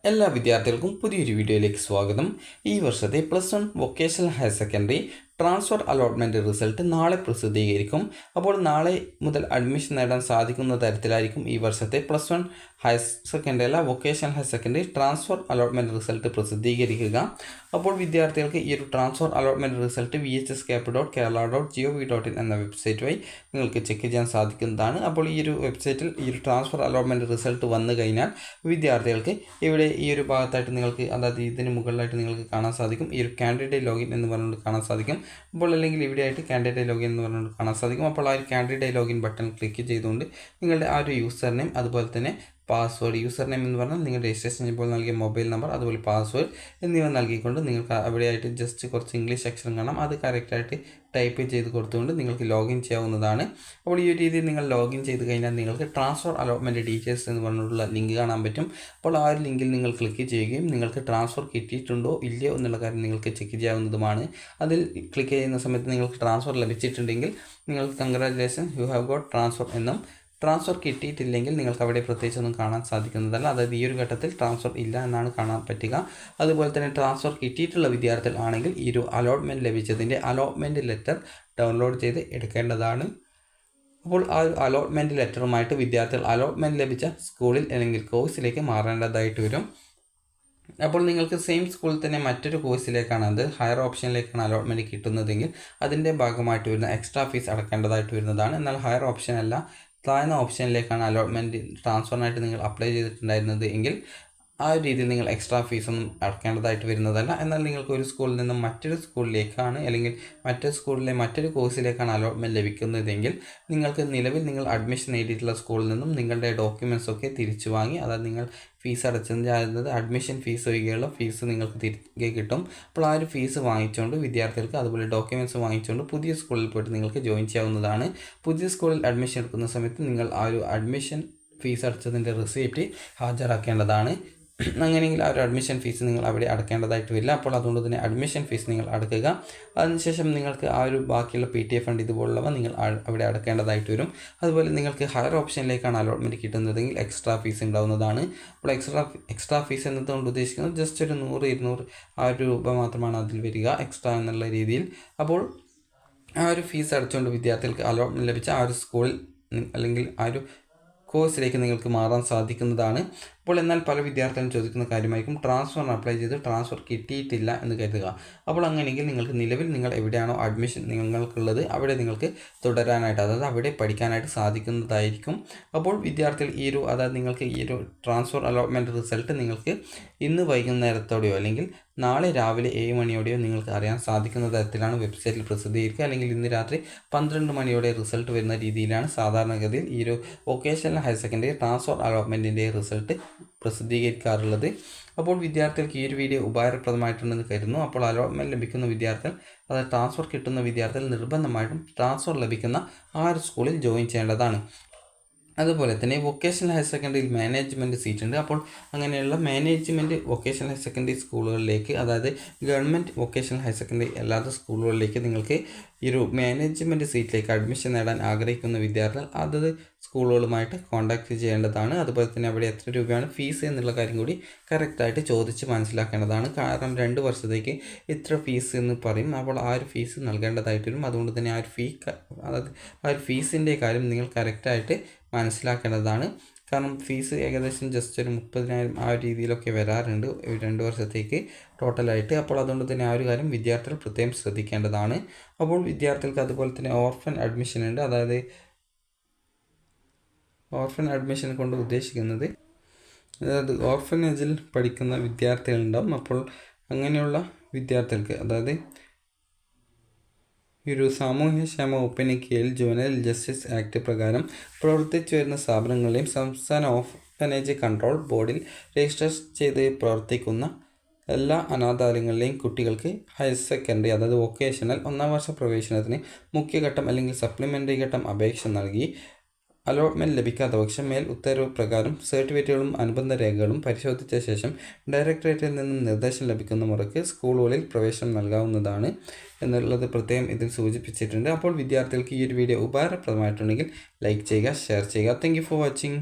എല്ലാ വിദ്യാർത്ഥികൾക്കും പുതിയൊരു വീഡിയോയിലേക്ക് സ്വാഗതം. ഈ വർഷത്തെ +1 vocational higher secondary transfer allotment result നാളെ പ്രസിദ്ധീകരിക്കും. അപ്പോൾ നാളെ മുതൽ അഡ്മിഷൻ നേടാൻ സാധിക്കുന്ന തരത്തിലായിരിക്കും ഈ വർഷത്തെ +1 ഹയർ സെക്കൻഡറി അല്ല vocational higher secondary transfer allotment result പ്രസിദ്ധീകരിക്കുക. അപ്പോൾ വിദ്യാർത്ഥികൾക്ക് ഈ ഒരു ട്രാൻസ്ഫർ അലോട്ട്മെൻറ്റ് റിസൾട്ട് vhscap.kerala.gov.in എന്ന വെബ്സൈറ്റ് വഴി നിങ്ങൾക്ക് ചെക്ക് ചെയ്യാൻ സാധിക്കുന്നതാണ്. അപ്പോൾ ഈ ഒരു വെബ്സൈറ്റിൽ ഈ ഒരു ട്രാൻസ്ഫർ അലോട്ട്മെൻറ്റ് റിസൾട്ട് വന്നു കഴിഞ്ഞാൽ വിദ്യാർത്ഥികൾക്ക് ഇവിടെ ഈ ഒരു ഭാഗത്തായിട്ട് നിങ്ങൾക്ക്, അതായത് ഇതിന് മുകളിലായിട്ട് നിങ്ങൾക്ക് കാണാൻ സാധിക്കും ഈ ഒരു കാൻഡിഡേറ്റ് ലോഗിൻ എന്ന് പറഞ്ഞുകൊണ്ട് കാണാൻ സാധിക്കും. അപ്പോൾ അല്ലെങ്കിൽ ഇവിടെയായിട്ട് കാൻഡിഡേറ്റ് ലോഗിൻ എന്ന് പറഞ്ഞുകൊണ്ട് കാണാൻ സാധിക്കും. അപ്പോൾ ആ ഒരു കാൻഡിഡേറ്റ് ലോഗിൻ ബട്ടൺ ക്ലിക്ക് ചെയ്തുകൊണ്ട് നിങ്ങളുടെ ആ ഒരു യൂസർ നെയിം, അതുപോലെ തന്നെ പാസ്വേഡ്, യൂസർ നെയിം എന്ന് പറഞ്ഞാൽ നിങ്ങൾ രജിസ്ട്രേഷൻ ചെയ്യുമ്പോൾ നൽകിയ മൊബൈൽ നമ്പർ, അതുപോലെ പാസ്വേഡ് എന്നിവ നൽകിക്കൊണ്ട് നിങ്ങൾക്ക് അവിടെയായിട്ട് ജസ്റ്റ് കുറച്ച് ഇംഗ്ലീഷ് അക്ഷരം കാണാം, അത് കറക്റ്റായിട്ട് ടൈപ്പ് ചെയ്ത് കൊടുത്തുകൊണ്ട് നിങ്ങൾക്ക് ലോഗിൻ ചെയ്യാവുന്നതാണ്. അപ്പോൾ ഈ ഒരു രീതിയിൽ നിങ്ങൾ ലോഗിൻ ചെയ്ത് കഴിഞ്ഞാൽ നിങ്ങൾക്ക് ട്രാൻസ്ഫർ അലോട്ട്മെൻറ്റ് ഡീറ്റെയിൽസ് എന്ന് പറഞ്ഞിട്ടുള്ള ലിങ്ക് കാണാൻ പറ്റും. അപ്പോൾ ആ ഒരു ലിങ്കിൽ നിങ്ങൾ ക്ലിക്ക് ചെയ്യുകയും നിങ്ങൾക്ക് ട്രാൻസ്ഫർ കിട്ടിയിട്ടുണ്ടോ ഇല്ലയോ എന്നുള്ള കാര്യം നിങ്ങൾക്ക് ചെക്ക് ചെയ്യാവുന്നതുമാണ്. അതിൽ ക്ലിക്ക് ചെയ്യുന്ന സമയത്ത് നിങ്ങൾക്ക് ട്രാൻസ്ഫർ ലഭിച്ചിട്ടുണ്ടെങ്കിൽ നിങ്ങൾക്ക് congratulation, you have got transfer എന്നും, ട്രാൻസ്ഫർ കിട്ടിയിട്ടില്ലെങ്കിൽ നിങ്ങൾക്ക് അവിടെ പ്രത്യേകിച്ചൊന്നും കാണാൻ സാധിക്കുന്നതല്ല. അതായത് ഈ ഒരു ഘട്ടത്തിൽ ട്രാൻസ്ഫർ ഇല്ല എന്നാണ് കാണാൻ പറ്റുക. അതുപോലെ തന്നെ ട്രാൻസ്ഫർ കിട്ടിയിട്ടുള്ള വിദ്യാർത്ഥികൾ ആണെങ്കിൽ ഈ ഒരു അലോട്ട്മെൻറ്റ് ലഭിച്ചതിൻ്റെ അലോട്ട്മെൻറ്റ് ലെറ്റർ ഡൗൺലോഡ് ചെയ്ത് എടുക്കേണ്ടതാണ്. അപ്പോൾ ആ ഒരു അലോട്ട്മെൻറ്റ് ലെറ്ററുമായിട്ട് വിദ്യാർത്ഥികൾ അലോട്ട്മെൻറ്റ് ലഭിച്ച സ്കൂളിൽ അല്ലെങ്കിൽ കോഴ്സിലേക്ക് മാറേണ്ടതായിട്ട് വരും. അപ്പോൾ നിങ്ങൾക്ക് സെയിം സ്കൂളിൽ തന്നെ മറ്റൊരു കോഴ്സിലേക്കാണ്, അത് ഹയർ ഓപ്ഷനിലേക്കാണ് അലോട്ട്മെൻറ്റ് കിട്ടുന്നതെങ്കിൽ അതിൻ്റെ ഭാഗമായിട്ട് വരുന്ന എക്സ്ട്രാ ഫീസ് അടക്കേണ്ടതായിട്ട് വരുന്നതാണ്. എന്നാൽ ഹയർ ഓപ്ഷൻ അല്ല, താഴ്ന്ന ഓപ്ഷനിലേക്കാണ് അലോട്ട്മെൻറ്റ് ട്രാൻസ്ഫറിനായിട്ട് നിങ്ങൾ അപ്ലൈ ചെയ്തിട്ടുണ്ടായിരുന്നത് എങ്കിൽ ആ ഒരു രീതിയിൽ നിങ്ങൾ എക്സ്ട്രാ ഫീസൊന്നും അടക്കേണ്ടതായിട്ട് വരുന്നതല്ല. എന്നാൽ നിങ്ങൾക്ക് ഒരു സ്കൂളിൽ നിന്നും മറ്റൊരു സ്കൂളിലേക്കാണ് അല്ലെങ്കിൽ മറ്റൊരു സ്കൂളിലെ മറ്റൊരു കോഴ്സിലേക്കാണ് അലോട്ട്മെൻറ്റ് ലഭിക്കുന്നതെങ്കിൽ നിങ്ങൾക്ക് നിലവിൽ നിങ്ങൾ അഡ്മിഷൻ നേടിയിട്ടുള്ള സ്കൂളിൽ നിന്നും നിങ്ങളുടെ ഡോക്യുമെൻറ്റ്സൊക്കെ തിരിച്ചു വാങ്ങി, അതായത് നിങ്ങൾ ഫീസ് അടച്ചത് അഡ്മിഷൻ ഫീസ് ഒഴികെയുള്ള ഫീസ് നിങ്ങൾക്ക് തിരികെ കിട്ടും. അപ്പോൾ ആ ഒരു ഫീസ് വാങ്ങിച്ചുകൊണ്ട് വിദ്യാർത്ഥികൾക്ക്, അതുപോലെ ഡോക്യുമെൻറ്റ്സ് വാങ്ങിച്ചുകൊണ്ട് പുതിയ സ്കൂളിൽ പോയിട്ട് നിങ്ങൾക്ക് ജോയിൻ ചെയ്യാവുന്നതാണ്. പുതിയ സ്കൂളിൽ അഡ്മിഷൻ എടുക്കുന്ന സമയത്ത് നിങ്ങൾ ആ ഒരു അഡ്മിഷൻ ഫീസ് അടച്ചതിൻ്റെ റെസിപ്റ്റ് ഹാജരാക്കേണ്ടതാണ്. അങ്ങനെയെങ്കിൽ ആ ഒരു അഡ്മിഷൻ ഫീസ് നിങ്ങൾ അവിടെ അടക്കേണ്ടതായിട്ട് വരില്ല. അപ്പോൾ അതുകൊണ്ട് തന്നെ അഡ്മിഷൻ ഫീസ് നിങ്ങൾ അടക്കുക. അതിനുശേഷം നിങ്ങൾക്ക് ആ ഒരു ബാക്കിയുള്ള PTA ഫണ്ട് ഇതുപോലുള്ളവ നിങ്ങൾ അവിടെ അടക്കേണ്ടതായിട്ട് വരും. അതുപോലെ നിങ്ങൾക്ക് ഹയർ ഓപ്ഷനിലേക്കാണ് അലോട്ട്മെൻറ്റ് കിട്ടുന്നതെങ്കിൽ എക്സ്ട്രാ ഫീസ് ഉണ്ടാവുന്നതാണ്. അപ്പോൾ എക്സ്ട്രാ ഫീസ് എന്നതുകൊണ്ട് ഉദ്ദേശിക്കുന്നത് ജസ്റ്റ് ഒരു 100-200 ആ ഒരു രൂപ മാത്രമാണ് അതിൽ വരിക എക്സ്ട്രാ എന്നുള്ള രീതിയിൽ. അപ്പോൾ ആ ഒരു ഫീസ് അടച്ചുകൊണ്ട് വിദ്യാർത്ഥികൾക്ക് അലോട്ട്മെൻറ്റ് ലഭിച്ച ആ ഒരു സ്കൂളിൽ അല്ലെങ്കിൽ ആ ഒരു കോഴ്സിലേക്ക് നിങ്ങൾക്ക് മാറാൻ സാധിക്കുന്നതാണ്. അപ്പോൾ എന്നാൽ പല വിദ്യാർത്ഥികളും ചോദിക്കുന്ന കാര്യമായിരിക്കും, ട്രാൻസ്ഫറിന് അപ്ലൈ ചെയ്ത് ട്രാൻസ്ഫർ കിട്ടിയിട്ടില്ല എന്ന് കരുതുക. അപ്പോൾ അങ്ങനെയെങ്കിൽ നിങ്ങൾക്ക് നിലവിൽ നിങ്ങൾ എവിടെയാണോ അഡ്മിഷൻ നിങ്ങൾക്കുള്ളത് അവിടെ നിങ്ങൾക്ക് തുടരാനായിട്ട്, അതായത് അവിടെ പഠിക്കാനായിട്ട് സാധിക്കുന്നതായിരിക്കും. അപ്പോൾ വിദ്യാർത്ഥികൾ അതായത് നിങ്ങൾക്ക് ഈ ഒരു ട്രാൻസ്ഫർ അലോട്ട്മെൻറ്റ് റിസൾട്ട് നിങ്ങൾക്ക് ഇന്ന് വൈകുന്നേരത്തോടെയോ അല്ലെങ്കിൽ നാളെ രാവിലെ 7 മണിയോടെയോ നിങ്ങൾക്ക് അറിയാൻ സാധിക്കുന്ന തരത്തിലാണ് വെബ്സൈറ്റിൽ പ്രസിദ്ധീകരിക്കുക. അല്ലെങ്കിൽ ഇന്ന് രാത്രി 12 മണിയോടെ റിസൾട്ട് വരുന്ന രീതിയിലാണ് സാധാരണഗതിയിൽ ഈ ഒരു വൊക്കേഷണൽ ഹയർ സെക്കൻഡറി ട്രാൻസ്ഫർ അലോട്ട്മെൻറ്റിൻ്റെ റിസൾട്ട് പ്രസിദ്ധീകരിക്കാറുള്ളത്. അപ്പോൾ വിദ്യാർത്ഥികൾക്ക് ഈ ഒരു വീഡിയോ ഉപകാരപ്രദമായിട്ടുണ്ടെന്ന് കരുതുന്നു. അപ്പോൾ അലോട്ട്മെൻറ്റ് ലഭിക്കുന്ന വിദ്യാർത്ഥികൾ, അതായത് ട്രാൻസ്ഫർ കിട്ടുന്ന വിദ്യാർത്ഥികൾ നിർബന്ധമായിട്ടും ട്രാൻസ്ഫർ ലഭിക്കുന്ന ആ ഒരു സ്കൂളിൽ ജോയിൻ ചെയ്യേണ്ടതാണ്. അതുപോലെ തന്നെ വൊക്കേഷണൽ ഹയർ സെക്കൻഡറിയിൽ മാനേജ്മെൻറ്റ് സീറ്റ് ഉണ്ട്. അപ്പോൾ അങ്ങനെയുള്ള മാനേജ്മെൻറ്റ് വൊക്കേഷണൽ ഹയർ സെക്കൻഡറി സ്കൂളുകളിലേക്ക്, അതായത് ഗവൺമെൻറ് വൊക്കേഷണൽ ഹയർ സെക്കൻഡറി അല്ലാത്ത സ്കൂളുകളിലേക്ക് നിങ്ങൾക്ക് ഈ ഒരു മാനേജ്മെൻറ്റ് സീറ്റിലേക്ക് അഡ്മിഷൻ നേടാൻ ആഗ്രഹിക്കുന്ന വിദ്യാർത്ഥികൾ അതത് സ്കൂളുകളുമായിട്ട് കോൺടാക്റ്റ് ചെയ്യേണ്ടതാണ്. അതുപോലെ തന്നെ അവിടെ എത്ര രൂപയാണ് ഫീസ് എന്നുള്ള കാര്യം കൂടി കറക്റ്റായിട്ട് ചോദിച്ച് മനസ്സിലാക്കേണ്ടതാണ്. കാരണം 2 വർഷത്തേക്ക് ഇത്ര ഫീസ് എന്ന് പറയും. അപ്പോൾ ആ ഒരു ഫീസ് നൽകേണ്ടതായിട്ട് വരും. അതുകൊണ്ട് തന്നെ അതായത് ആ ഒരു ഫീസിൻ്റെ കാര്യം നിങ്ങൾ കറക്റ്റായിട്ട് മനസ്സിലാക്കേണ്ടതാണ്. കാരണം ഫീസ് ഏകദേശം ജസ്റ്റ് ഒരു 30,000 ആ ഒരു രീതിയിലൊക്കെ വരാറുണ്ട് 2 വർഷത്തേക്ക് ടോട്ടലായിട്ട്. അപ്പോൾ അതുകൊണ്ട് തന്നെ ആ ഒരു കാര്യം വിദ്യാർത്ഥികൾ പ്രത്യേകം ശ്രദ്ധിക്കേണ്ടതാണ്. അപ്പോൾ വിദ്യാർത്ഥികൾക്ക് അതുപോലെ തന്നെ ഓർഫൻ അഡ്മിഷൻ ഉണ്ട്. അതായത് ഓർഫൻ അഡ്മിഷൻ കൊണ്ട് ഉദ്ദേശിക്കുന്നത്, അതായത് ഓർഫനേജിൽ പഠിക്കുന്ന വിദ്യാർത്ഥികളുണ്ടാവും. അപ്പോൾ അങ്ങനെയുള്ള വിദ്യാർത്ഥികൾക്ക്, അതായത് ഈ ഒരു സാമൂഹ്യക്ഷേമ വകുപ്പിന് കീഴിൽ ജുവനൈൽ ജസ്റ്റിസ് ആക്ട് പ്രകാരം പ്രവർത്തിച്ചു വരുന്ന സ്ഥാപനങ്ങളെയും സംസ്ഥാന ഓർഫനേജ് കൺട്രോൾ ബോർഡിൽ രജിസ്റ്റർ ചെയ്ത് പ്രവർത്തിക്കുന്ന എല്ലാ അനാഥാലയങ്ങളിലെയും കുട്ടികൾക്ക് ഹയർ സെക്കൻഡറി, അതായത് വൊക്കേഷണൽ 1ാം വർഷ പ്രവേശനത്തിന് മുഖ്യഘട്ടം അല്ലെങ്കിൽ സപ്ലിമെൻ്ററി ഘട്ടം അപേക്ഷ നൽകി അലോട്ട്മെൻറ്റ് ലഭിക്കാത്ത പക്ഷം മേൽ ഉത്തരവ് പ്രകാരം സർട്ടിഫിക്കറ്റുകളും അനുബന്ധ രേഖകളും പരിശോധിച്ച ശേഷം ഡയറക്ടറേറ്റിൽ നിന്നും നിർദ്ദേശം ലഭിക്കുന്ന മുറയ്ക്ക് സ്കൂളുകളിൽ പ്രവേശനം നൽകാവുന്നതാണ് എന്നുള്ളത് പ്രത്യേകം ഇതിൽ സൂചിപ്പിച്ചിട്ടുണ്ട്. അപ്പോൾ വിദ്യാർത്ഥികൾക്ക് ഈ ഒരു വീഡിയോ ഉപകാരപ്രദമായിട്ടുണ്ടെങ്കിൽ ലൈക്ക് ചെയ്യുക, ഷെയർ ചെയ്യുക. Thank you for watching.